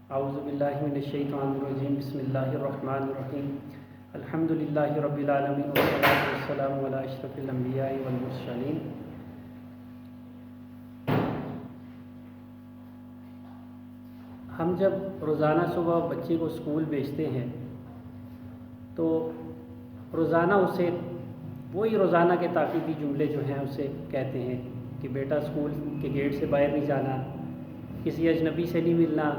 اعوذ باللہ من الشیطان الرجیم بسم اللہ الرحمن الرحیم الحمد للہ رب العالمین والصلاۃ والسلام علی اشرف الانبیاء والمرسلین۔ ہم جب روزانہ صبح بچے کو اسکول بھیجتے ہیں تو روزانہ اسے وہی روزانہ کے تاکیدی جملے جو ہیں اسے کہتے ہیں کہ بیٹا اسکول کے گیٹ سے باہر نہیں جانا، کسی اجنبی سے نہیں ملنا،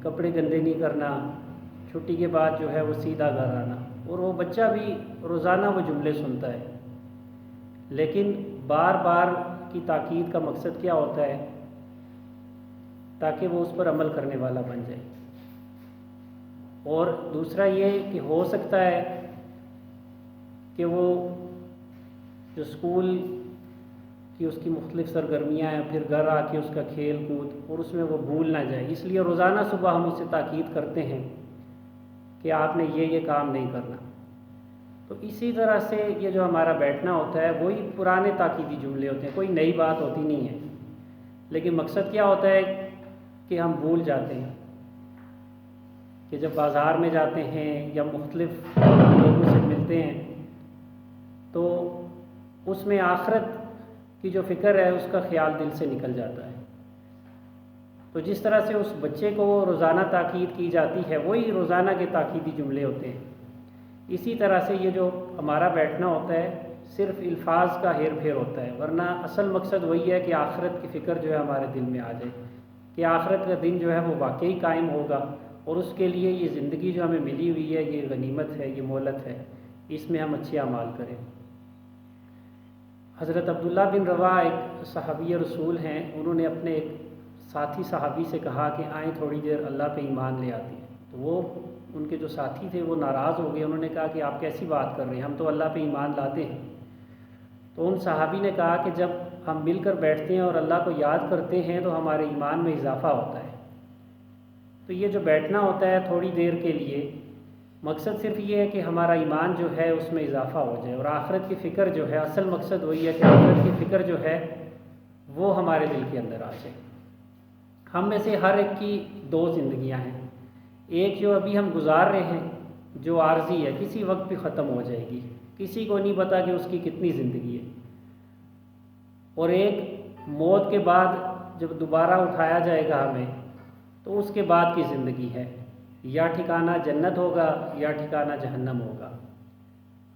کپڑے گندے نہیں کرنا، چھٹی کے بعد جو ہے وہ سیدھا گھر آنا۔ اور وہ بچہ بھی روزانہ وہ جملے سنتا ہے، لیکن بار بار کی تاکید کا مقصد کیا ہوتا ہے؟ تاکہ وہ اس پر عمل کرنے والا بن جائے۔ اور دوسرا یہ کہ ہو سکتا ہے کہ وہ جو اسکول کہ اس کی مختلف سرگرمیاں ہیں، پھر گھر آ کے اس کا کھیل کود، اور اس میں وہ بھول نہ جائے، اس لیے روزانہ صبح ہم اسے تاکید کرتے ہیں کہ آپ نے یہ کام نہیں کرنا۔ تو اسی طرح سے یہ جو ہمارا بیٹھنا ہوتا ہے وہی پرانے تاکیدی جملے ہوتے ہیں، کوئی نئی بات ہوتی نہیں ہے، لیکن مقصد کیا ہوتا ہے کہ ہم بھول جاتے ہیں کہ جب بازار میں جاتے ہیں یا مختلف لوگوں سے ملتے ہیں تو اس میں آخرت کی جو فکر ہے اس کا خیال دل سے نکل جاتا ہے۔ تو جس طرح سے اس بچے کو روزانہ تاکید کی جاتی ہے وہی روزانہ کے تاکیدی جملے ہوتے ہیں، اسی طرح سے یہ جو ہمارا بیٹھنا ہوتا ہے صرف الفاظ کا ہیر پھیر ہوتا ہے، ورنہ اصل مقصد وہی ہے کہ آخرت کی فکر جو ہے ہمارے دل میں آ جائے کہ آخرت کا دن جو ہے وہ واقعی قائم ہوگا، اور اس کے لیے یہ زندگی جو ہمیں ملی ہوئی ہے یہ غنیمت ہے، یہ مہلت ہے، اس میں ہم اچھے اعمال کریں۔ حضرت عبداللہ بن رواحہ ایک صحابی رسول ہیں، انہوں نے اپنے ایک ساتھی صحابی سے کہا کہ آئیں تھوڑی دیر اللہ پہ ایمان لے آتی ہیں۔ تو وہ ان کے جو ساتھی تھے وہ ناراض ہو گئے، انہوں نے کہا کہ آپ کیسی بات کر رہے ہیں، ہم تو اللہ پہ ایمان لاتے ہیں۔ تو ان صحابی نے کہا کہ جب ہم مل کر بیٹھتے ہیں اور اللہ کو یاد کرتے ہیں تو ہمارے ایمان میں اضافہ ہوتا ہے۔ تو یہ جو بیٹھنا ہوتا ہے تھوڑی دیر کے لیے، مقصد صرف یہ ہے کہ ہمارا ایمان جو ہے اس میں اضافہ ہو جائے، اور آخرت کی فکر جو ہے اصل مقصد وہی ہے کہ آخرت کی فکر جو ہے وہ ہمارے دل کے اندر آ جائے۔ ہم میں سے ہر ایک کی دو زندگیاں ہیں، ایک جو ابھی ہم گزار رہے ہیں جو عارضی ہے، کسی وقت بھی ختم ہو جائے گی، کسی کو نہیں پتا کہ اس کی کتنی زندگی ہے، اور ایک موت کے بعد جب دوبارہ اٹھایا جائے گا ہمیں تو اس کے بعد کی زندگی ہے، یا ٹھکانہ جنت ہوگا یا ٹھکانہ جہنم ہوگا۔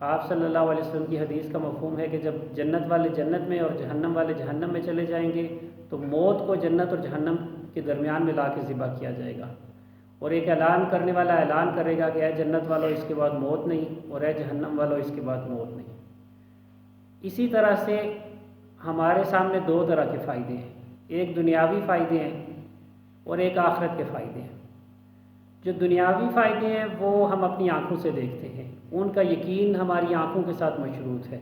آپ صلی اللہ علیہ وسلم کی حدیث کا مفہوم ہے کہ جب جنت والے جنت میں اور جہنم والے جہنم میں چلے جائیں گے تو موت کو جنت اور جہنم کے درمیان میں لا کے ذبح کیا جائے گا، اور ایک اعلان کرنے والا اعلان کرے گا کہ اے جنت والو اس کے بعد موت نہیں، اور اے جہنم والو اس کے بعد موت نہیں۔ اسی طرح سے ہمارے سامنے دو طرح کے فائدے ہیں، ایک دنیاوی فائدے ہیں اور ایک آخرت کے فائدے ہیں۔ جو دنیاوی فائدے ہیں وہ ہم اپنی آنکھوں سے دیکھتے ہیں، ان کا یقین ہماری آنکھوں کے ساتھ مشروط ہے۔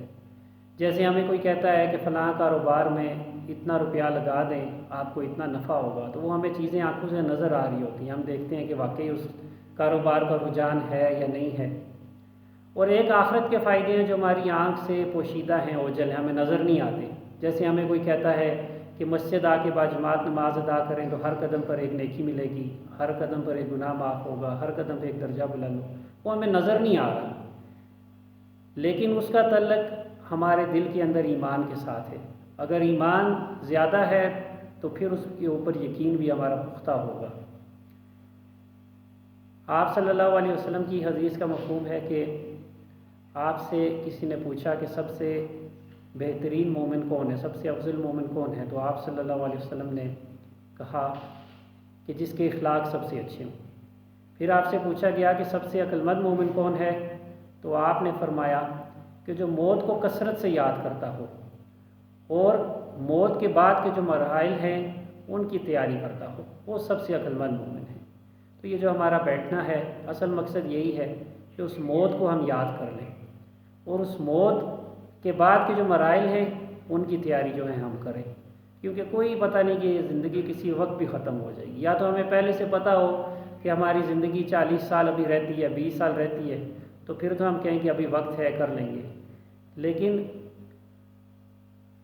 جیسے ہمیں کوئی کہتا ہے کہ فلاں کاروبار میں اتنا روپیہ لگا دیں آپ کو اتنا نفع ہوگا، تو وہ ہمیں چیزیں آنکھوں سے نظر آ رہی ہوتی ہیں، ہم دیکھتے ہیں کہ واقعی اس کاروبار کا رجحان ہے یا نہیں ہے۔ اور ایک آخرت کے فائدے ہیں جو ہماری آنکھ سے پوشیدہ ہیں، اوجھل ہیں، ہمیں نظر نہیں آتے۔ جیسے ہمیں کوئی کہتا ہے کہ مسجد آ کے باجماعت نماز ادا کریں تو ہر قدم پر ایک نیکی ملے گی، ہر قدم پر ایک گناہ معاف ہوگا، ہر قدم پہ ایک درجہ بلند ہو، وہ ہمیں نظر نہیں آ رہا، لیکن اس کا تعلق ہمارے دل کے اندر ایمان کے ساتھ ہے۔ اگر ایمان زیادہ ہے تو پھر اس کے اوپر یقین بھی ہمارا پختہ ہوگا۔ آپ صلی اللہ علیہ وسلم کی حدیث کا مفہوم ہے کہ آپ سے کسی نے پوچھا کہ سب سے بہترین مومن کون ہے، سب سے افضل مومن کون ہے، تو آپ صلی اللہ علیہ وسلم نے کہا کہ جس کے اخلاق سب سے اچھے ہوں۔ پھر آپ سے پوچھا گیا کہ سب سے عقل مند مومن کون ہے، تو آپ نے فرمایا کہ جو موت کو کثرت سے یاد کرتا ہو اور موت کے بعد کے جو مراحل ہیں ان کی تیاری کرتا ہو، وہ سب سے عقل مند مومن ہے۔ تو یہ جو ہمارا بیٹھنا ہے اصل مقصد یہی ہے کہ اس موت کو ہم یاد کر لیں، اور اس موت کے بعد کے جو مراحل ہیں ان کی تیاری جو ہے ہم کریں، کیونکہ کوئی پتہ نہیں کہ یہ زندگی کسی وقت بھی ختم ہو جائے گی۔ یا تو ہمیں پہلے سے پتہ ہو کہ ہماری زندگی 40 سال ابھی رہتی ہے، 20 سال رہتی ہے، تو پھر تو ہم کہیں کہ ابھی وقت ہے کر لیں گے، لیکن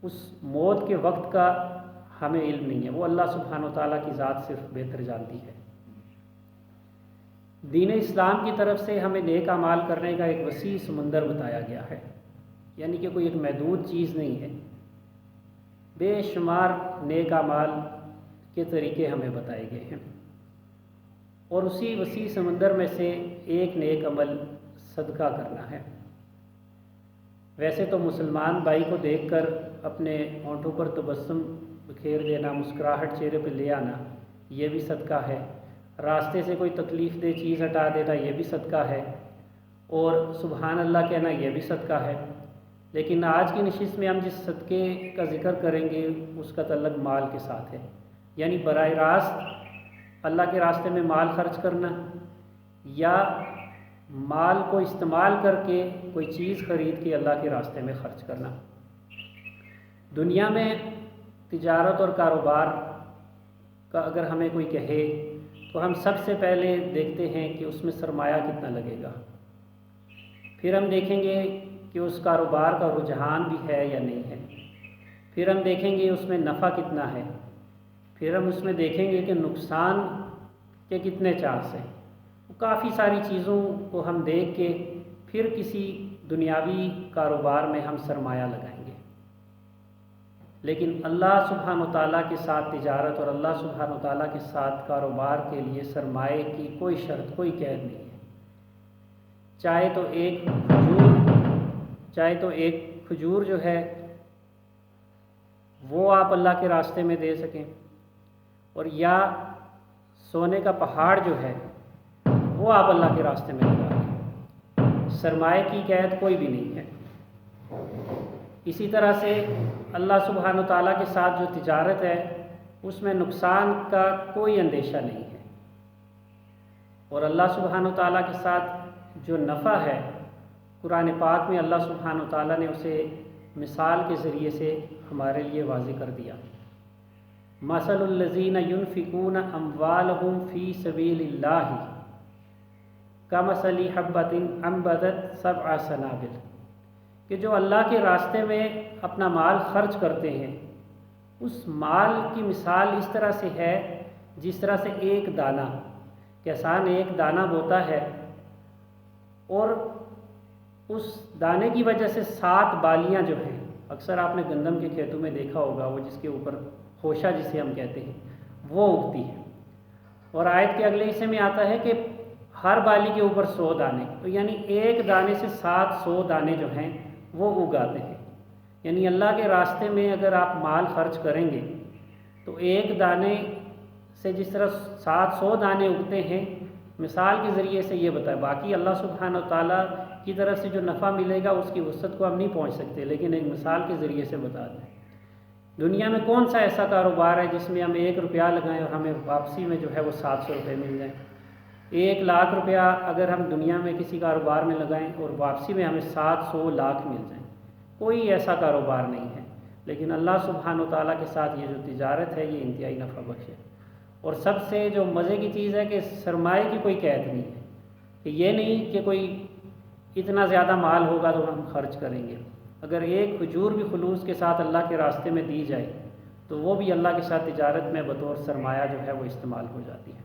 اس موت کے وقت کا ہمیں علم نہیں ہے، وہ اللہ سبحانہ و تعالیٰ کی ذات صرف بہتر جانتی ہے۔ دین اسلام کی طرف سے ہمیں نیک اعمال کرنے کا ایک وسیع سمندر بتایا گیا ہے، یعنی کہ کوئی ایک محدود چیز نہیں ہے، بے شمار نیک اعمال کے طریقے ہمیں بتائے گئے ہیں، اور اسی وسیع سمندر میں سے ایک نیک عمل صدقہ کرنا ہے۔ ویسے تو مسلمان بھائی کو دیکھ کر اپنے ہونٹوں پر تبسم بکھیر دینا، مسکراہٹ چہرے پہ لے آنا، یہ بھی صدقہ ہے۔ راستے سے کوئی تکلیف دہ چیز ہٹا دینا، یہ بھی صدقہ ہے، اور سبحان اللہ کہنا، یہ بھی صدقہ ہے۔ لیکن آج کی نشست میں ہم جس صدقے کا ذکر کریں گے اس کا تعلق مال کے ساتھ ہے، یعنی براہ راست اللہ کے راستے میں مال خرچ کرنا، یا مال کو استعمال کر کے کوئی چیز خرید کے اللہ کے راستے میں خرچ کرنا۔ دنیا میں تجارت اور کاروبار کا اگر ہمیں کوئی کہے تو ہم سب سے پہلے دیکھتے ہیں کہ اس میں سرمایہ کتنا لگے گا، پھر ہم دیکھیں گے کہ اس کاروبار کا رجحان بھی ہے یا نہیں ہے، پھر ہم دیکھیں گے اس میں نفع کتنا ہے، پھر ہم اس میں دیکھیں گے کہ نقصان کے کتنے چانس ہیں۔ کافی ساری چیزوں کو ہم دیکھ کے پھر کسی دنیاوی کاروبار میں ہم سرمایہ لگائیں گے۔ لیکن اللہ سبحانہ و تعالیٰ کے ساتھ تجارت اور اللہ سبحانہ و تعالیٰ کے ساتھ کاروبار کے لیے سرمایے کی کوئی شرط، کوئی قید نہیں ہے۔ چاہے تو ایک کھجور جو ہے وہ آپ اللہ کے راستے میں دے سکیں، اور یا سونے کا پہاڑ جو ہے وہ آپ اللہ کے راستے میں لگا دیں، سرمایہ کی قید کوئی بھی نہیں ہے۔ اسی طرح سے اللہ سبحانہ و تعالیٰ کے ساتھ جو تجارت ہے اس میں نقصان کا کوئی اندیشہ نہیں ہے، اور اللہ سبحانہ و تعالیٰ کے ساتھ جو نفع ہے قرآن پاک میں اللہ سبحانہ و تعالیٰ نے اسے مثال کے ذریعے سے ہمارے لیے واضح کر دیا۔ مثل الذین ينفقون اموالهم فی سبیل اللہ کمثل حبۃ انبتت سبع سنابل، کہ جو اللہ کے راستے میں اپنا مال خرچ کرتے ہیں اس مال کی مثال اس طرح سے ہے جس طرح سے ایک دانہ، کسان ایک دانہ بوتا ہے اور اس دانے کی وجہ سے 7 بالیاں جو ہیں، اکثر آپ نے گندم کے کھیتوں میں دیکھا ہوگا، وہ جس کے اوپر خوشہ جسے ہم کہتے ہیں وہ اگتی ہے، اور آیت کے اگلے حصے میں آتا ہے کہ ہر بالی کے اوپر 100 دانے، تو یعنی ایک دانے سے 700 دانے جو ہیں وہ اگاتے ہیں۔ یعنی اللہ کے راستے میں اگر آپ مال خرچ کریں گے تو ایک دانے سے جس طرح 700 دانے اگتے ہیں، مثال کے ذریعے سے یہ بتایا۔ باقی اللہ سبحانہ و تعالیٰ کی طرف سے جو نفع ملے گا اس کی وسعت کو ہم نہیں پہنچ سکتے، لیکن ایک مثال کے ذریعے سے بتا دیں۔ دنیا میں کون سا ایسا کاروبار ہے جس میں ہم 1 روپیہ لگائیں اور ہمیں واپسی میں جو ہے وہ 700 روپے مل جائیں؟ 1 لاکھ روپیہ اگر ہم دنیا میں کسی کاروبار میں لگائیں اور واپسی میں ہمیں 700 لاکھ مل جائیں، کوئی ایسا کاروبار نہیں ہے۔ لیکن اللہ سبحانہ و تعالیٰ کے ساتھ یہ جو تجارت ہے یہ انتہائی نفع بخش ہے، اور سب سے جو مزے کی چیز ہے کہ سرمایہ کی کوئی قید نہیں ہے، کہ یہ نہیں کہ کوئی اتنا زیادہ مال ہوگا تو ہم خرچ کریں گے۔ اگر ایک کھجور بھی خلوص کے ساتھ اللہ کے راستے میں دی جائے تو وہ بھی اللہ کے ساتھ تجارت میں بطور سرمایہ جو ہے وہ استعمال ہو جاتی ہے۔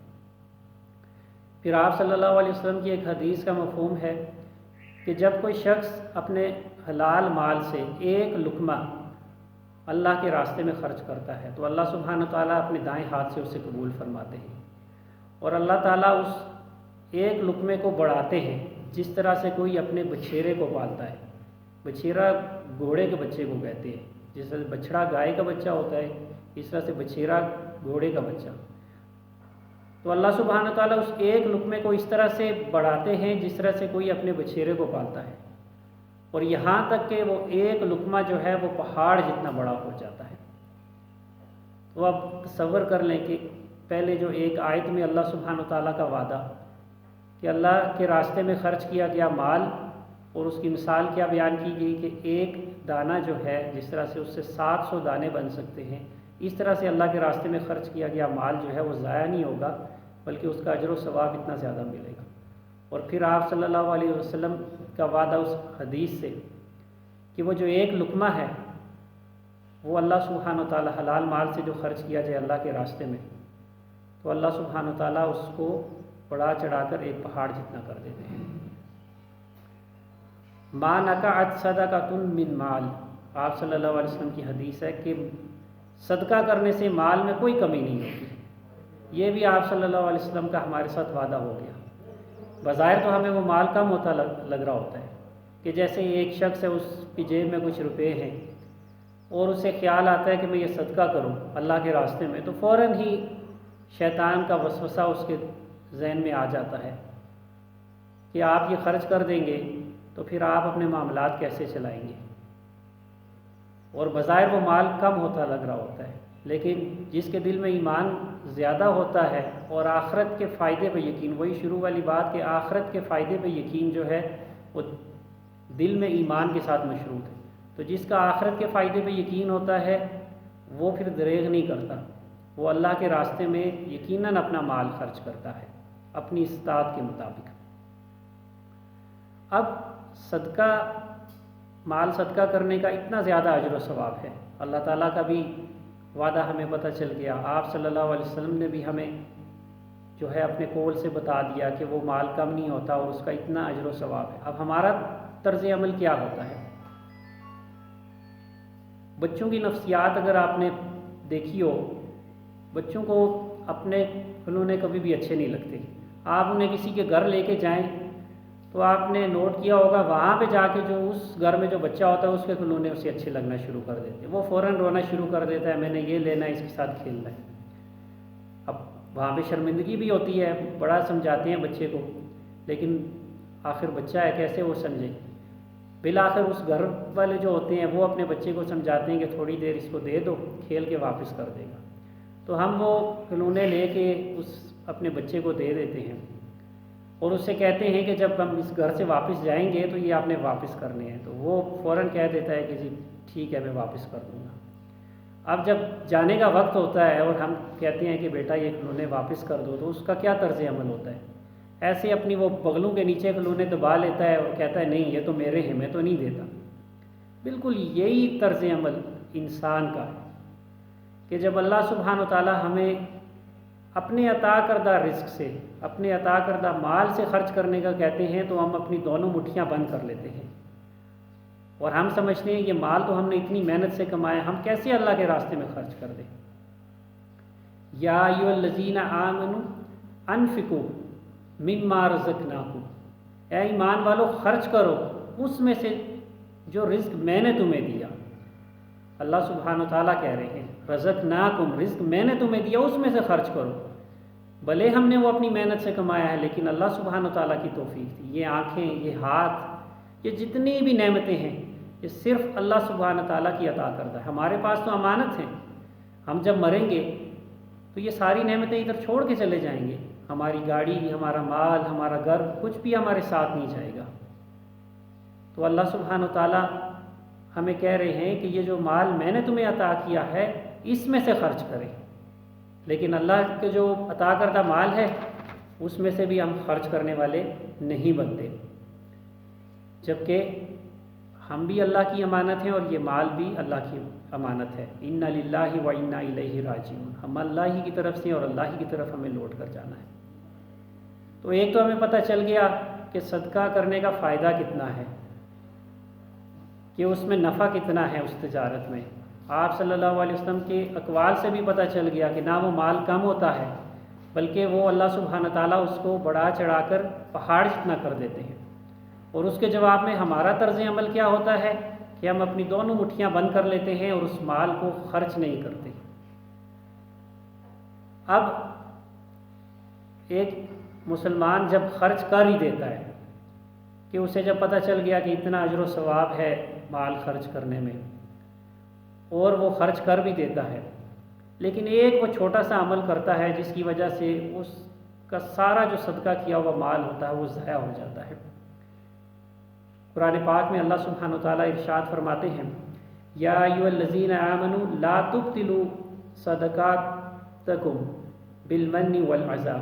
پھر آپ صلی اللہ علیہ وسلم کی ایک حدیث کا مفہوم ہے کہ جب کوئی شخص اپنے حلال مال سے 1 لقمہ اللہ کے راستے میں خرچ کرتا ہے تو اللہ سبحانہ تعالیٰ اپنے دائیں ہاتھ سے اسے قبول فرماتے ہیں، اور اللہ تعالیٰ اس 1 لقمے کو بڑھاتے ہیں جس طرح سے کوئی اپنے بچھیرے کو پالتا ہے۔ بچھیرا گھوڑے کے بچے کو کہتے ہیں، جس طرح بچھڑا گائے کا بچہ ہوتا ہے اس طرح سے بچھیرا گھوڑے کا بچہ۔ تو اللہ سبحانہ تعالیٰ اس 1 لقمے کو اس طرح سے بڑھاتے ہیں جس طرح سے کوئی اپنے بچھیرے کو پالتا ہے، اور یہاں تک کہ وہ 1 لقمہ جو ہے وہ پہاڑ جتنا بڑا ہو جاتا ہے۔ تو اب تصور کر لیں کہ پہلے جو ایک آیت میں اللہ سبحانہ تعالیٰ کا وعدہ کہ اللہ کے راستے میں خرچ کیا گیا مال، اور اس کی مثال کیا بیان کی گئی کہ 1 دانہ جو ہے جس طرح سے اس سے 700 دانے بن سکتے ہیں، اس طرح سے اللہ کے راستے میں خرچ کیا گیا مال جو ہے وہ ضائع نہیں ہوگا بلکہ اس کا اجر و ثواب اتنا زیادہ ملے گا۔ اور پھر آپ صلی اللہ علیہ وسلم کا وعدہ اس حدیث سے کہ وہ جو 1 لقمہ ہے وہ اللہ سبحانہ و تعالیٰ حلال مال سے جو خرچ کیا جائے اللہ کے راستے میں، تو اللہ سبحانہ و تعالیٰ اس کو بڑھا چڑھا کر ایک پہاڑ جتنا کر دیتے ہیں۔ ما نقعت صدقۃ من مال، آپ صلی اللہ علیہ وسلم کی حدیث ہے کہ صدقہ کرنے سے مال میں کوئی کمی نہیں ہوتی۔ یہ بھی آپ صلی اللہ علیہ وسلم کا ہمارے ساتھ وعدہ ہو گیا۔ بظاہر تو ہمیں وہ مال کم ہوتا لگ رہا ہوتا ہے کہ جیسے ایک شخص ہے، اس کی جیب میں کچھ روپے ہیں اور اسے خیال آتا ہے کہ میں یہ صدقہ کروں اللہ کے راستے میں، تو فوراً ہی شیطان کا وسوسہ اس کے ذہن میں آ جاتا ہے کہ آپ یہ خرچ کر دیں گے تو پھر آپ اپنے معاملات کیسے چلائیں گے، اور بظاہر وہ مال کم ہوتا لگ رہا ہوتا ہے، لیکن جس کے دل میں ایمان زیادہ ہوتا ہے اور آخرت کے فائدے پہ یقین، وہی شروع والی بات کہ آخرت کے فائدے پہ یقین جو ہے وہ دل میں ایمان کے ساتھ مشروط ہے، تو جس کا آخرت کے فائدے پہ یقین ہوتا ہے وہ پھر دریغ نہیں کرتا، وہ اللہ کے راستے میں یقیناً اپنا مال خرچ کرتا ہے اپنی استطاعت کے مطابق۔ اب صدقہ، مال صدقہ کرنے کا اتنا زیادہ اجر و ثواب ہے، اللہ تعالیٰ کا بھی وعدہ ہمیں پتہ چل گیا، آپ صلی اللہ علیہ وسلم نے بھی ہمیں جو ہے اپنے قول سے بتا دیا کہ وہ مال کم نہیں ہوتا اور اس کا اتنا اجر و ثواب ہے۔ اب ہمارا طرز عمل کیا ہوتا ہے؟ بچوں کی نفسیات اگر آپ نے دیکھی ہو، بچوں کو اپنے کھلونے کبھی بھی اچھے نہیں لگتے، آپ انہیں کسی کے گھر لے کے جائیں تو آپ نے نوٹ کیا ہوگا وہاں پہ جا کے جو اس گھر میں جو بچہ ہوتا ہے اس کے کھلونے اسے اچھے لگنا شروع کر دیتے ہیں، وہ فوراً رونا شروع کر دیتا ہے، میں نے یہ لینا ہے، اس کے ساتھ کھیلنا ہے۔ اب وہاں پہ شرمندگی بھی ہوتی ہے، بڑا سمجھاتے ہیں بچے کو، لیکن آخر بچہ ہے کیسے وہ سمجھے؟ بالآخر اس گھر والے جو ہوتے ہیں وہ اپنے بچے کو سمجھاتے ہیں کہ تھوڑی دیر اس کو دے دو، کھیل کے واپس کر دے گا، تو ہم وہ کھلونے لے کے اس اپنے بچے کو دے دیتے ہیں اور اس سے کہتے ہیں کہ جب ہم اس گھر سے واپس جائیں گے تو یہ آپ نے واپس کرنے ہیں، تو وہ فوراً کہہ دیتا ہے کہ جی ٹھیک ہے میں واپس کر دوں گا۔ اب جب جانے کا وقت ہوتا ہے اور ہم کہتے ہیں کہ بیٹا یہ کھلونے واپس کر دو، تو اس کا کیا طرز عمل ہوتا ہے؟ ایسے اپنی وہ بغلوں کے نیچے کھلونے دبا لیتا ہے اور کہتا ہے نہیں یہ تو میرے ہیں، میں تو نہیں دیتا۔ بالکل یہی طرز عمل انسان کا ہے کہ جب اللہ سبحانہ و تعالیٰ ہمیں اپنے عطا کردہ رزق سے، اپنے عطا کردہ مال سے خرچ کرنے کا کہتے ہیں تو ہم اپنی دونوں مٹھیاں بند کر لیتے ہیں اور ہم سمجھتے ہیں یہ مال تو ہم نے اتنی محنت سے کمایا، ہم کیسے اللہ کے راستے میں خرچ کر دیں۔ یا ایھا الذین آمنوا انفقوا مما رزقناکم، اے ایمان والو خرچ کرو اس میں سے جو رزق میں نے تمہیں دیا۔ اللہ سبحانہ و تعالیٰ کہہ رہے ہیں رزقناکم، رزق میں نے تمہیں دیا اس میں سے خرچ کرو، بھلے ہم نے وہ اپنی محنت سے کمایا ہے لیکن اللہ سبحانہ و تعالیٰ کی توفیق تھی۔ یہ آنکھیں، یہ ہاتھ، یہ جتنی بھی نعمتیں ہیں یہ صرف اللہ سبحانہ و تعالیٰ کی عطا کردہ ہے، ہمارے پاس تو امانت ہیں، ہم جب مریں گے تو یہ ساری نعمتیں ادھر چھوڑ کے چلے جائیں گے، ہماری گاڑی، ہمارا مال، ہمارا گھر، کچھ بھی ہمارے ساتھ نہیں جائے گا۔ تو اللہ سبحانہ و تعالیٰ ہمیں کہہ رہے ہیں کہ یہ جو مال میں نے تمہیں عطا کیا ہے اس میں سے خرچ کریں، لیکن اللہ کے جو عطا کردہ مال ہے اس میں سے بھی ہم خرچ کرنے والے نہیں بنتے، جبکہ ہم بھی اللہ کی امانت ہیں اور یہ مال بھی اللہ کی امانت ہے۔ اِنَّ لِلَّهِ وَإِنَّا إِلَيْهِ رَاجِعُونَ، ہم اللہ ہی کی طرف سے اور اللہ ہی کی طرف ہمیں لوٹ کر جانا ہے۔ تو ایک تو ہمیں پتہ چل گیا کہ صدقہ کرنے کا فائدہ کتنا ہے، کہ اس میں نفع کتنا ہے اس تجارت میں۔ آپ صلی اللہ علیہ وسلم کے اقوال سے بھی پتہ چل گیا کہ نہ وہ مال کم ہوتا ہے بلکہ وہ اللہ سبحانہ تعالیٰ اس کو بڑھا چڑھا کر پہاڑ جتنا کر دیتے ہیں، اور اس کے جواب میں ہمارا طرز عمل کیا ہوتا ہے کہ ہم اپنی دونوں مٹھیاں بند کر لیتے ہیں اور اس مال کو خرچ نہیں کرتے۔ اب ایک مسلمان جب خرچ کر ہی دیتا ہے کہ اسے جب پتہ چل گیا کہ اتنا اجر و ثواب ہے مال خرچ کرنے میں اور وہ خرچ کر بھی دیتا ہے، لیکن ایک وہ چھوٹا سا عمل کرتا ہے جس کی وجہ سے اس کا سارا جو صدقہ کیا ہوا مال ہوتا ہے وہ ضائع ہو جاتا ہے۔ قرآن پاک میں اللہ سبحانہ وتعالیٰ ارشاد فرماتے ہیں یا ایھا الذین آمنوا لا تبطلوا صدقاتکم بالمن والعذا،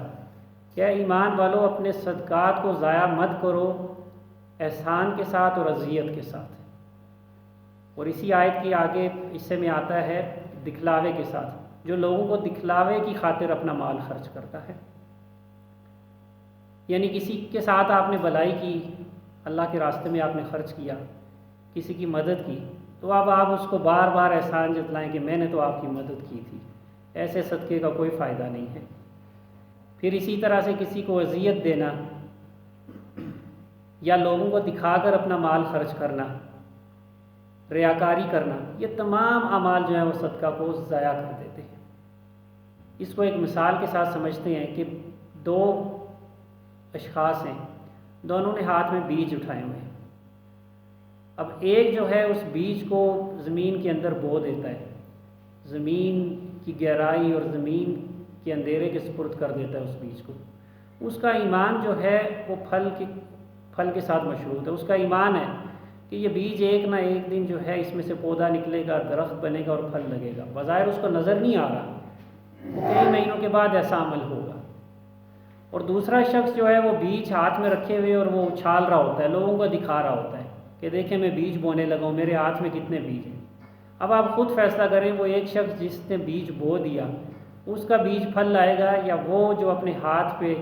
کیا ایمان والو اپنے صدقات کو ضائع مت کرو احسان کے ساتھ اور اذیت کے ساتھ۔ اور اسی آیت کے آگے حصے میں آتا ہے دکھلاوے کے ساتھ، جو لوگوں کو دکھلاوے کی خاطر اپنا مال خرچ کرتا ہے، یعنی کسی کے ساتھ آپ نے بھلائی کی، اللہ کے راستے میں آپ نے خرچ کیا، کسی کی مدد کی، تو اب آپ اس کو بار بار احسان جتلائیں کہ میں نے تو آپ کی مدد کی تھی، ایسے صدقے کا کوئی فائدہ نہیں ہے۔ پھر اسی طرح سے کسی کو اذیت دینا یا لوگوں کو دکھا کر اپنا مال خرچ کرنا، ریاکاری کرنا، یہ تمام اعمال جو ہیں وہ صدقہ کو ضائع کر دیتے ہیں۔ اس کو ایک مثال کے ساتھ سمجھتے ہیں کہ دو اشخاص ہیں، دونوں نے ہاتھ میں بیج اٹھائے ہوئے ہیں۔ اب ایک جو ہے اس بیج کو زمین کے اندر بو دیتا ہے، زمین کی گہرائی اور زمین کے اندھیرے کے سپرد کر دیتا ہے اس بیج کو۔ اس کا ایمان جو ہے وہ پھل کے ساتھ مشروط ہے۔ اس کا ایمان ہے کہ یہ بیج ایک نہ ایک دن جو ہے اس میں سے پودا نکلے گا، درخت بنے گا اور پھل لگے گا۔ بظاہر اس کو نظر نہیں آ رہا، وہ کئی مہینوں کے بعد ایسا عمل ہوگا۔ اور دوسرا شخص جو ہے وہ بیج ہاتھ میں رکھے ہوئے اور وہ اچھال رہا ہوتا ہے، لوگوں کو دکھا رہا ہوتا ہے کہ دیکھیں میں بیج بونے لگا ہوں، میرے ہاتھ میں کتنے بیج ہیں۔ اب آپ خود فیصلہ کریں، وہ ایک شخص جس نے بیج بو دیا اس کا بیج پھل لائے گا، یا وہ جو اپنے ہاتھ پہ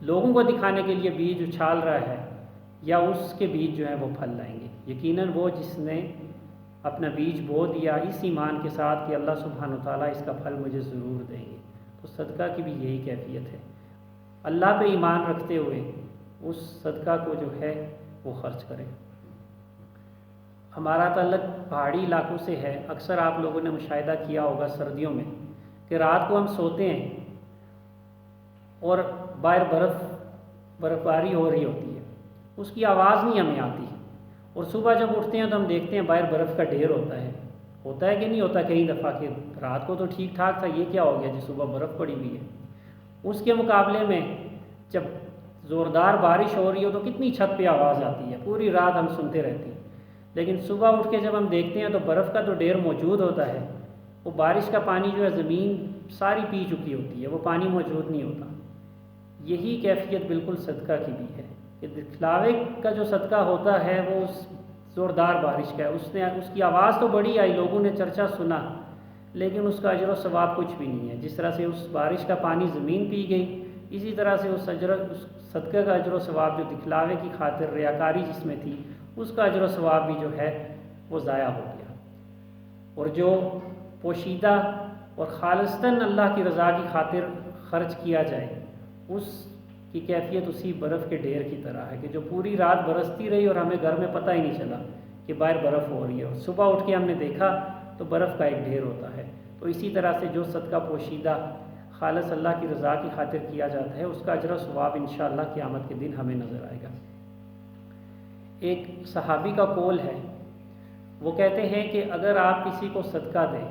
لوگوں کو دکھانے کے لیے بیج اچھال رہا ہے، یا اس کے بیج جو ہیں وہ پھل لائیں گے؟ یقیناً وہ جس نے اپنا بیج بو دیا اس ایمان کے ساتھ کہ اللہ سبحانہ وتعالیٰ اس کا پھل مجھے ضرور دیں گے۔ تو صدقہ کی بھی یہی کیفیت ہے، اللہ پہ ایمان رکھتے ہوئے اس صدقہ کو جو ہے وہ خرچ کریں۔ ہمارا تعلق پہاڑی علاقوں سے ہے۔ اکثر آپ لوگوں نے مشاہدہ کیا ہوگا سردیوں میں کہ رات کو ہم سوتے ہیں اور باہر برف باری ہو رہی ہوتی ہے، اس کی آواز نہیں ہمیں آتی، اور صبح جب اٹھتے ہیں تو ہم دیکھتے ہیں باہر برف کا ڈھیر ہوتا ہے کہ نہیں ہوتا کئی دفعہ کہ رات کو تو ٹھیک ٹھاک تھا، یہ کیا ہو گیا جی صبح برف پڑی ہوئی ہے۔ اس کے مقابلے میں جب زوردار بارش ہو رہی ہو تو کتنی چھت پہ آواز آتی ہے، پوری رات ہم سنتے رہتے ہیں۔ لیکن صبح اٹھ کے جب ہم دیکھتے ہیں تو برف کا تو ڈھیر موجود ہوتا ہے، وہ بارش کا پانی جو ہے زمین ساری پی چکی ہوتی ہے، وہ پانی موجود نہیں ہوتا۔ یہی کیفیت بالکل صدقہ کی بھی ہے کہ دکھلاوے کا جو صدقہ ہوتا ہے وہ اس زوردار بارش کا ہے، اس کی آواز تو بڑی آئی، لوگوں نے چرچا سنا، لیکن اس کا اجر و ثواب کچھ بھی نہیں ہے۔ جس طرح سے اس بارش کا پانی زمین پی گئی، اسی طرح سے اس صدقہ کا اجر و ثواب جو دکھلاوے کی خاطر ریاکاری جس میں تھی، اس کا اجر و ثواب بھی جو ہے وہ ضائع ہو گیا۔ اور جو پوشیدہ اور خالصتاً اللہ کی رضا کی خاطر خرچ کیا جائے، اس کی کیفیت اسی برف کے ڈھیر کی طرح ہے کہ جو پوری رات برستی رہی اور ہمیں گھر میں پتہ ہی نہیں چلا کہ باہر برف ہو رہی ہے، اور صبح اٹھ کے ہم نے دیکھا تو برف کا ایک ڈھیر ہوتا ہے۔ تو اسی طرح سے جو صدقہ پوشیدہ خالص اللہ کی رضا کی خاطر کیا جاتا ہے، اس کا اجر و ثواب انشاءاللہ قیامت کے دن ہمیں نظر آئے گا۔ ایک صحابی کا قول ہے، وہ کہتے ہیں کہ اگر آپ کسی کو صدقہ دیں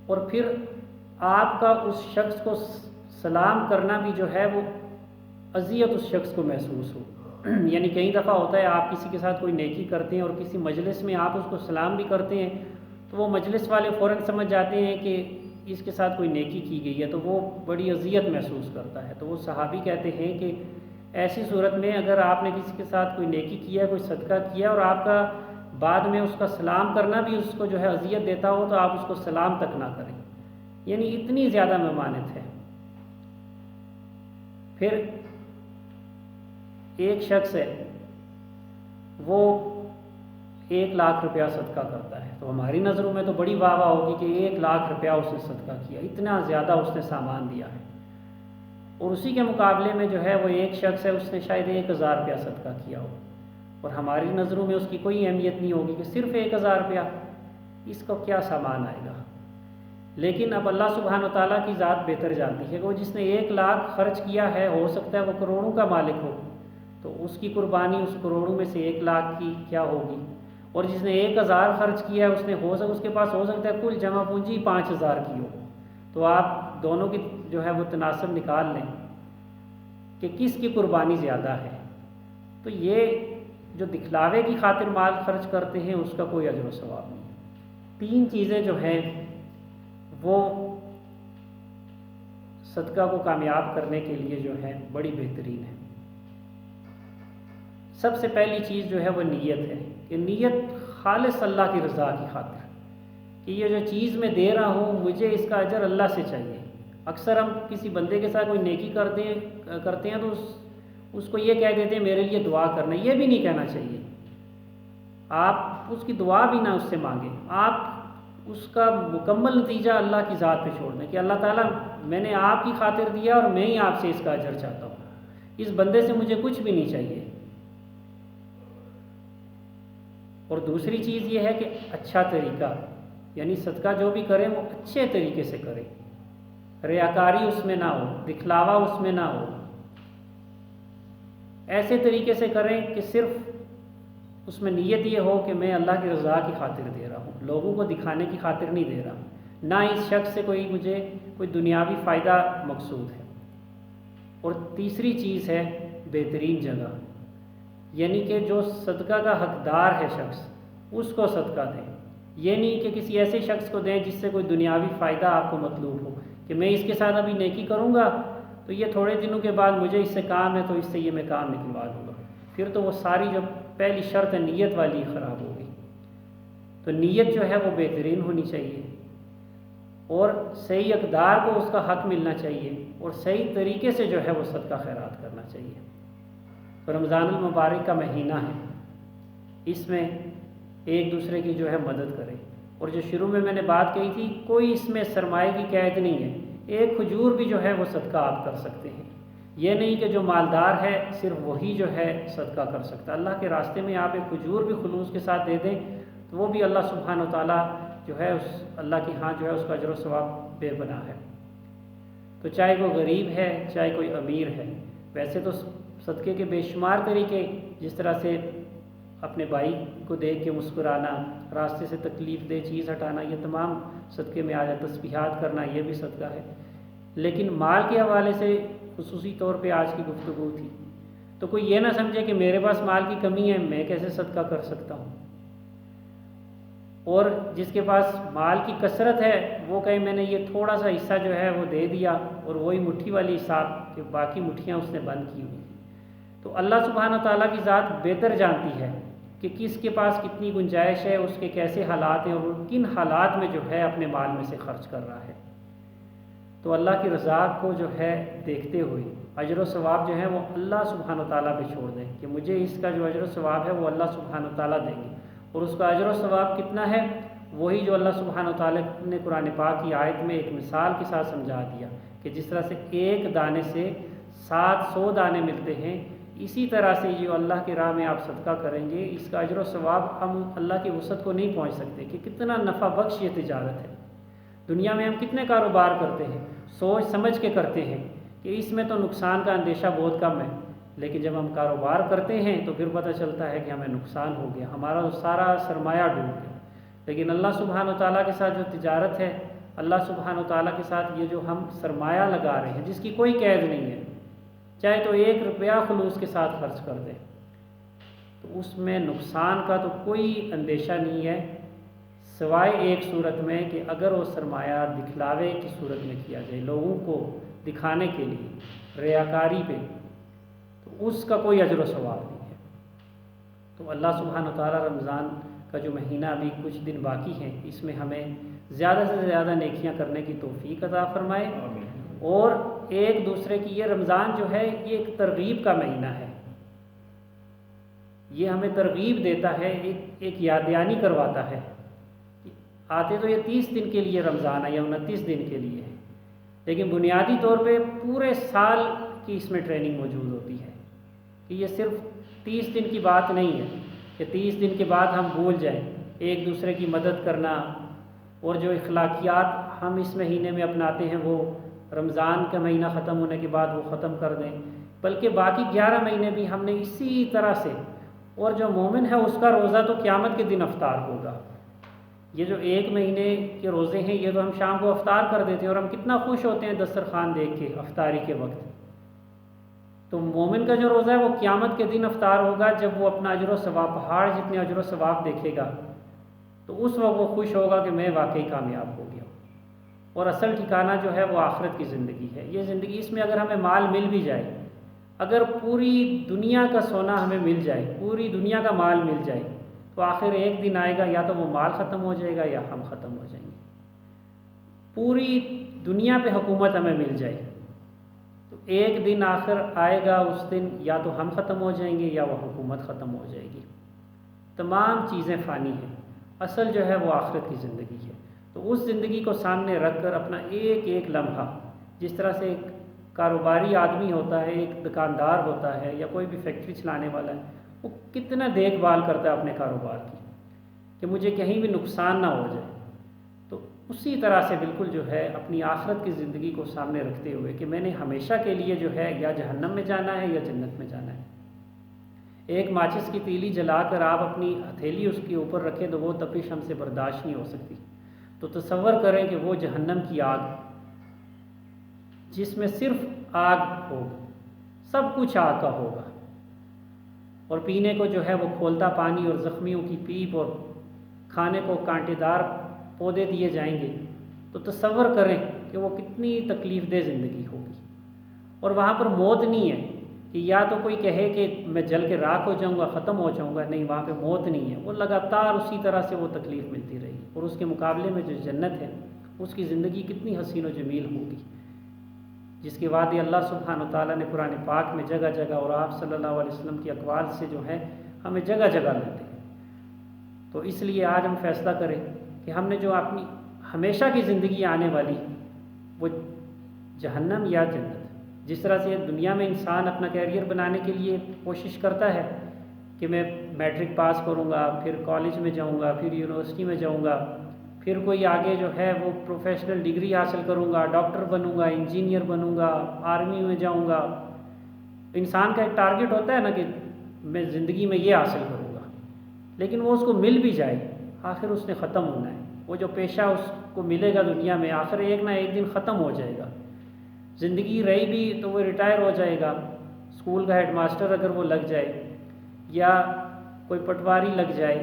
اور پھر آپ کا اس شخص کو سلام کرنا بھی جو ہے وہ اذیت اس شخص کو محسوس ہو، یعنی کئی دفعہ ہوتا ہے آپ کسی کے ساتھ کوئی نیکی کرتے ہیں اور کسی مجلس میں آپ اس کو سلام بھی کرتے ہیں تو وہ مجلس والے فوراً سمجھ جاتے ہیں کہ اس کے ساتھ کوئی نیکی کی گئی ہے، تو وہ بڑی اذیت محسوس کرتا ہے۔ تو وہ صحابی کہتے ہیں کہ ایسی صورت میں اگر آپ نے کسی کے ساتھ کوئی نیکی کیا ہے، کوئی صدقہ کیا اور آپ کا بعد میں اس کا سلام کرنا بھی اس کو جو ہے اذیت دیتا ہو، تو آپ اس کو سلام تک نہ کریں، یعنی اتنی زیادہ ممانعت ہے۔ پھر ایک شخص ہے، وہ 1,00,000 روپیہ صدقہ کرتا ہے، تو ہماری نظروں میں تو بڑی واہ واہ ہوگی کہ 1,00,000 روپیہ اس نے صدقہ کیا، اتنا زیادہ اس نے سامان دیا ہے۔ اور اسی کے مقابلے میں جو ہے وہ ایک شخص ہے، اس نے شاید 1,000 روپیہ صدقہ کیا ہو، اور ہماری نظروں میں اس کی کوئی اہمیت نہیں ہوگی کہ صرف 1,000 روپیہ، اس کو کیا سامان آئے گا۔ لیکن اب اللہ سبحانہ وتعالیٰ کی ذات بہتر جانتی ہے کہ وہ جس نے 1,00,000 خرچ کیا ہے، ہو سکتا ہے وہ کروڑوں کا مالک ہو، تو اس کی قربانی اس کروڑوں میں سے 1,00,000 کی کیا ہوگی، اور جس نے 1,000 خرچ کیا ہے اس کے پاس ہو سکتا ہے کل جمع پونجی 5,000 کی ہو۔ تو آپ دونوں کی جو ہے وہ تناسب نکال لیں کہ کس کی قربانی زیادہ ہے۔ تو یہ جو دکھلاوے کی خاطر مال خرچ کرتے ہیں اس کا کوئی اجر و ثواب نہیں ہے۔ 3 چیزیں جو ہیں وہ صدقہ کو کامیاب کرنے کے لیے جو ہے بڑی بہترین ہے۔ سب سے پہلی چیز جو ہے وہ نیت ہے کہ نیت خالص اللہ کی رضا کی خاطر، کہ یہ جو چیز میں دے رہا ہوں مجھے اس کا اجر اللہ سے چاہیے۔ اکثر ہم کسی بندے کے ساتھ کوئی نیکی کرتے ہیں تو اس کو یہ کہہ دیتے ہیں میرے لیے دعا کرنا، یہ بھی نہیں کہنا چاہیے۔ آپ اس کی دعا بھی نہ اس سے مانگیں، آپ اس کا مکمل نتیجہ اللہ کی ذات پہ چھوڑ دیں کہ اللہ تعالیٰ میں نے آپ کی خاطر دیا اور میں ہی آپ سے اس کا اجر چاہتا ہوں، اس بندے سے مجھے کچھ بھی نہیں چاہیے۔ اور دوسری چیز یہ ہے کہ اچھا طریقہ، یعنی صدقہ جو بھی کریں وہ اچھے طریقے سے کریں، ریاکاری اس میں نہ ہو، دکھلاوا اس میں نہ ہو، ایسے طریقے سے کریں کہ صرف اس میں نیت یہ ہو کہ میں اللہ کی رضا کی خاطر دے رہا ہوں، لوگوں کو دکھانے کی خاطر نہیں دے رہا ہوں، نہ اس شخص سے مجھے کوئی دنیاوی فائدہ مقصود ہے۔ اور تیسری چیز ہے بہترین جگہ، یعنی کہ جو صدقہ کا حقدار ہے شخص اس کو صدقہ دیں، یہ نہیں کہ کسی ایسے شخص کو دیں جس سے کوئی دنیاوی فائدہ آپ کو مطلوب ہو کہ میں اس کے ساتھ ابھی نیکی کروں گا تو یہ تھوڑے دنوں کے بعد مجھے اس سے کام ہے تو اس سے یہ میں کام نکلوا دوں گا، پھر تو وہ ساری جو پہلی شرط ہے نیت والی خراب ہو گئی۔ تو نیت جو ہے وہ بہترین ہونی چاہیے، اور صحیح اقدار کو اس کا حق ملنا چاہیے، اور صحیح طریقے سے جو ہے وہ صدقہ خیرات کرنا چاہیے۔ تو رمضان المبارک کا مہینہ ہے، اس میں ایک دوسرے کی جو ہے مدد کرے، اور جو شروع میں نے بات کہی تھی کوئی اس میں سرمایہ کی قید نہیں ہے، ایک کھجور بھی جو ہے وہ صدقہ آپ کر سکتے ہیں، یہ نہیں کہ جو مالدار ہے صرف وہی جو ہے صدقہ کر سکتا، اللہ کے راستے میں آپ ایک کھجور بھی خلوص کے ساتھ دے دیں تو وہ بھی اللہ سبحانہ و تعالیٰ جو ہے اس اللہ کے ہاں جو ہے اس کا اجر و ثواب بے پناہ ہے۔ تو چاہے وہ غریب ہے چاہے کوئی امیر ہے، ویسے تو صدقے کے بے شمار طریقے، جس طرح سے اپنے بھائی کو دیکھ کے مسکرانا، راستے سے تکلیف دہ چیز ہٹانا، یہ تمام صدقے میں آ جائے، تسبیحات کرنا یہ بھی صدقہ ہے۔ لیکن مال کے حوالے سے خصوصی طور پہ آج کی گفتگو تھی، تو کوئی یہ نہ سمجھے کہ میرے پاس مال کی کمی ہے میں کیسے صدقہ کر سکتا ہوں، اور جس کے پاس مال کی کثرت ہے وہ کہے میں نے یہ تھوڑا سا حصہ جو ہے وہ دے دیا، اور وہی مٹھی والی حساب کہ باقی مٹھیاں اس نے بند کی ہوئی۔ تو اللہ سبحانہ تعالیٰ کی ذات بہتر جانتی ہے کہ کس کے پاس کتنی گنجائش ہے، اس کے کیسے حالات ہیں، اور وہ کن حالات میں جو ہے اپنے مال میں سے خرچ کر رہا ہے۔ تو اللہ کی رضا کو جو ہے دیکھتے ہوئے اجر و ثواب جو ہے وہ اللہ سبحانہ تعالیٰ پہ چھوڑ دیں کہ مجھے اس کا جو اجر و ثواب ہے وہ اللہ سبحانہ تعالیٰ دیں گے، اور اس کا اجر و ثواب کتنا ہے وہی جو اللہ سبحانہ تعالیٰ نے قرآن پاک کی آیت میں ایک مثال کے ساتھ سمجھا دیا کہ جس طرح سے ایک دانے سے 700 دانے ملتے ہیں، اسی طرح سے جو اللہ کی راہ میں آپ صدقہ کریں گے اس کا اجر و ثواب ہم اللہ کی وسعت کو نہیں پہنچ سکتے کہ کتنا نفع بخش یہ تجارت ہے۔ دنیا میں ہم کتنے کاروبار کرتے ہیں، سوچ سمجھ کے کرتے ہیں کہ اس میں تو نقصان کا اندیشہ بہت کم ہے، لیکن جب ہم کاروبار کرتے ہیں تو پھر پتہ چلتا ہے کہ ہمیں نقصان ہو گیا، ہمارا سارا سرمایہ ڈوب گیا۔ لیکن اللہ سبحانہ تعالیٰ کے ساتھ جو تجارت ہے، اللہ سبحانہ تعالیٰ کے ساتھ یہ جو ہم سرمایہ لگا رہے ہیں جس کی کوئی قید نہیں ہے، چاہے تو 1 روپیہ خلوص کے ساتھ خرچ کر دیں تو اس میں نقصان کا تو کوئی اندیشہ نہیں ہے، سوائے ایک صورت میں کہ اگر وہ سرمایہ دکھلاوے کی صورت میں کیا جائے، لوگوں کو دکھانے کے لیے، ریاکاری پہ، تو اس کا کوئی اجر و ثواب نہیں ہے۔ تو اللہ سبحانہ تعالیٰ رمضان کا جو مہینہ ابھی کچھ دن باقی ہیں اس میں ہمیں زیادہ سے زیادہ نیکیاں کرنے کی توفیق عطا فرمائے، اور ایک دوسرے کی یہ رمضان جو ہے یہ ایک ترغیب کا مہینہ ہے، یہ ہمیں ترغیب دیتا ہے، ایک یاد دہانی کرواتا ہے۔ آتے تو یہ 30 دن کے لیے رمضان ہے یا 29 دن کے لیے ہے، لیکن بنیادی طور پہ پورے سال کی اس میں ٹریننگ موجود ہوتی ہے کہ یہ صرف 30 دن کی بات نہیں ہے کہ 30 دن کے بعد ہم بھول جائیں ایک دوسرے کی مدد کرنا، اور جو اخلاقیات ہم اس مہینے میں اپناتے ہیں وہ رمضان کا مہینہ ختم ہونے کے بعد وہ ختم کر دیں، بلکہ باقی 11 مہینے بھی ہم نے اسی طرح سے، اور جو مومن ہے اس کا روزہ تو قیامت کے دن افطار ہوگا۔ یہ جو 1 مہینے کے روزے ہیں یہ تو ہم شام کو افطار کر دیتے ہیں اور ہم کتنا خوش ہوتے ہیں دسترخوان دیکھ کے افطاری کے وقت، تو مومن کا جو روزہ ہے وہ قیامت کے دن افطار ہوگا جب وہ اپنا اجر و ثواب پہاڑ جتنے اجر و ثواب دیکھے گا، تو اس وقت وہ خوش ہوگا کہ میں واقعی کامیاب ہو گیا۔ اور اصل ٹھکانہ جو ہے وہ آخرت کی زندگی ہے، یہ زندگی، اس میں اگر ہمیں مال مل بھی جائے، اگر پوری دنیا کا سونا ہمیں مل جائے، پوری دنیا کا مال مل جائے، تو تو آخر ایک دن آئے گا یا تو وہ مال ختم ہو جائے گا یا ہم ختم ہو جائیں گے۔ پوری دنیا پہ حکومت ہمیں مل جائے تو ایک دن آخر آئے گا، اس دن یا تو ہم ختم ہو جائیں گے یا وہ حکومت ختم ہو جائے گی۔ تمام چیزیں فانی ہیں، اصل جو ہے وہ آخرت کی زندگی ہے۔ تو اس زندگی کو سامنے رکھ کر اپنا ایک ایک لمحہ، جس طرح سے ایک کاروباری آدمی ہوتا ہے، ایک دکاندار ہوتا ہے یا کوئی بھی فیکٹری چلانے والا ہے، وہ کتنا دیکھ بھال کرتا ہے اپنے کاروبار کی کہ مجھے کہیں بھی نقصان نہ ہو جائے۔ تو اسی طرح سے بالکل جو ہے اپنی آخرت کی زندگی کو سامنے رکھتے ہوئے کہ میں نے ہمیشہ کے لیے جو ہے یا جہنم میں جانا ہے یا جنت میں جانا ہے۔ ایک ماچس کی تیلی جلا کر آپ اپنی ہتھیلی اس کے اوپر رکھیں تو وہ تپش ہم سے برداشت نہیں ہو سکتی، تو تصور کریں کہ وہ جہنم کی آگ جس میں صرف آگ ہوگا، سب کچھ آگ کا ہوگا، اور پینے کو جو ہے وہ کھولتا پانی اور زخمیوں کی پیپ اور کھانے کو کانٹے دار پودے دیے جائیں گے، تو تصور کریں کہ وہ کتنی تکلیف دہ زندگی ہوگی۔ اور وہاں پر موت نہیں ہے کہ یا تو کوئی کہے کہ میں جل کے راکھ ہو جاؤں گا، ختم ہو جاؤں گا، نہیں، وہاں پہ موت نہیں ہے، وہ لگاتار اسی طرح سے وہ تکلیف ملتی رہے گی۔ اور اس کے مقابلے میں جو جنت ہے اس کی زندگی کتنی حسین و جمیل ہوگی، جس کے بعد اللہ سبحانہ وتعالیٰ نے قرآن پاک میں جگہ جگہ اور آپ صلی اللہ علیہ وسلم کی اقوال سے جو ہے ہمیں جگہ جگہ ملتے ہیں۔ تو اس لیے آج ہم فیصلہ کریں کہ ہم نے جو اپنی ہمیشہ کی زندگی آنے والی وہ جہنم یا جنت، جس طرح سے دنیا میں انسان اپنا کیریئر بنانے کے لیے کوشش کرتا ہے کہ میں میٹرک پاس کروں گا، پھر کالج میں جاؤں گا، پھر یونیورسٹی میں جاؤں گا، پھر کوئی آگے جو ہے وہ پروفیشنل ڈگری حاصل کروں گا، ڈاکٹر بنوں گا، انجینئر بنوں گا، آرمی میں جاؤں گا۔ انسان کا ایک ٹارگٹ ہوتا ہے نا کہ میں زندگی میں یہ حاصل کروں گا، لیکن وہ اس کو مل بھی جائے آخر اس نے ختم ہونا ہے۔ وہ جو پیشہ اس کو ملے گا دنیا میں آخر ایک نہ ایک دن ختم ہو جائے گا۔ زندگی رہی بھی تو وہ ریٹائر ہو جائے گا، اسکول کا ہیڈ ماسٹر اگر وہ لگ جائے، یا کوئی پٹواری لگ جائے،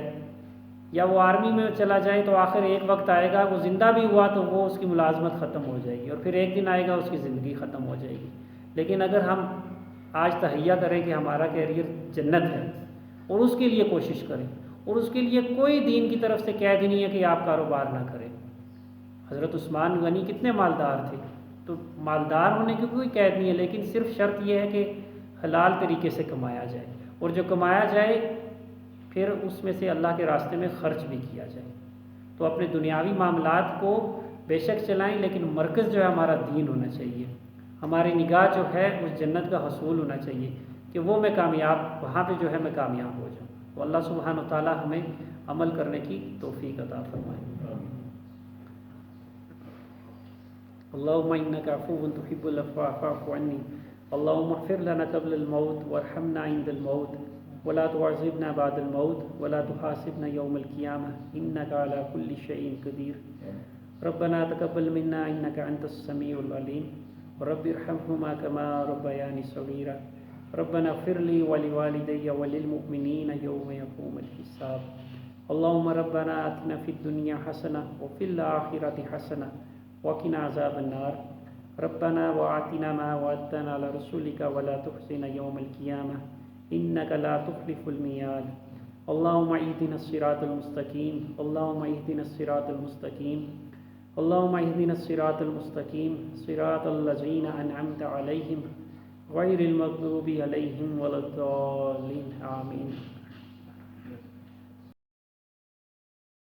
یا وہ آرمی میں چلا جائے، تو آخر ایک وقت آئے گا وہ زندہ بھی ہوا تو وہ اس کی ملازمت ختم ہو جائے گی، اور پھر ایک دن آئے گا اس کی زندگی ختم ہو جائے گی۔ لیکن اگر ہم آج تہیہ کریں کہ ہمارا کیریئر جنت ہے اور اس کے لیے کوشش کریں، اور اس کے لیے کوئی دین کی طرف سے قید نہیں ہے کہ آپ کاروبار نہ کریں۔ حضرت عثمان غنی کتنے مالدار تھے، تو مالدار ہونے کی کوئی قید نہیں ہے، لیکن صرف شرط یہ ہے کہ حلال طریقے سے کمایا جائے، اور جو کمایا جائے پھر اس میں سے اللہ کے راستے میں خرچ بھی کیا جائے۔ تو اپنے دنیاوی معاملات کو بے شک چلائیں، لیکن مرکز جو ہے ہمارا دین ہونا چاہیے، ہماری نگاہ جو ہے اس جنت کا حصول ہونا چاہیے کہ وہ میں کامیاب، وہاں پہ جو ہے میں کامیاب ہو جاؤں۔ تو اللہ سبحانہ وتعالی ہمیں عمل کرنے کی توفیق عطا فرمائے۔ اللهم انك عفو تحب العفو فاعف عني، اللهم اغفر لنا قبل الموت وارحمنا عند الموت ولا تعذبنا بعد الموت ولا تحاسبنا يوم القيامة انك على كل شيء قدير۔ ربنا تقبل منا انك انت السميع العليم رب ارحمهما كما ربياني صغيرا ربنا اغفر لي ولوالدي وللمؤمنين يوم يقوم الحساب۔ اللهم ربنا آتنا في الدنيا حسنة وفي الآخرة حسنة وقنا عذاب النار۔ ربنا وآتنا ما وعدتنا على رسولك ولا تخزنا يوم القيامة إنك لا تخلف الميعاد۔ اللهم اهدنا الصراط المستقيم، اللهم اهدنا الصراط المستقيم، اللهم اهدنا الصراط المستقيم صراط الذين أنعمت عليهم غير المغضوب عليهم ولا الضالين آمين۔